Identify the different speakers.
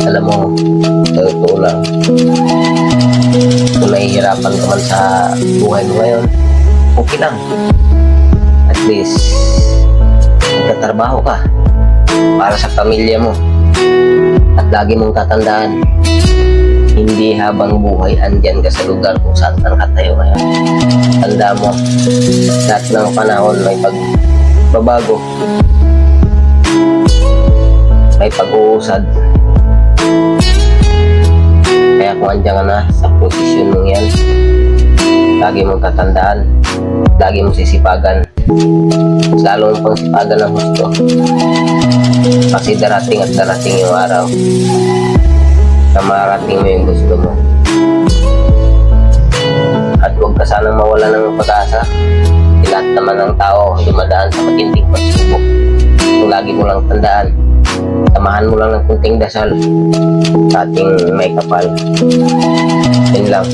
Speaker 1: Alam mo, totoo lang, kung nahihirapan ka man sa buhay mo ngayon, okay lang. At least, magtatrabaho ka para sa pamilya mo. At lagi mong tatandaan, hindi habang buhay andyan ka sa lugar kung saan ka nakatayo ngayon. Tanda mo, lahat ng panahon may pagbabago, may pag-uusad. Kaya kung andyan ka na sa posisyon mong yan, lagi mong tatandaan, lagi mong sisipagan, lalo mong pang sipagan ng gusto. Kasi darating at darating yung araw na marating mo yung gusto mo. At huwag ka sanang mawala ng pag-asa. Lahat naman ng tao dumadaan sa matinding pagsubok. Kung lagi mo lang tandaan, samahan mo lang ng kunting dasal sa ating may kapal. Yun lang.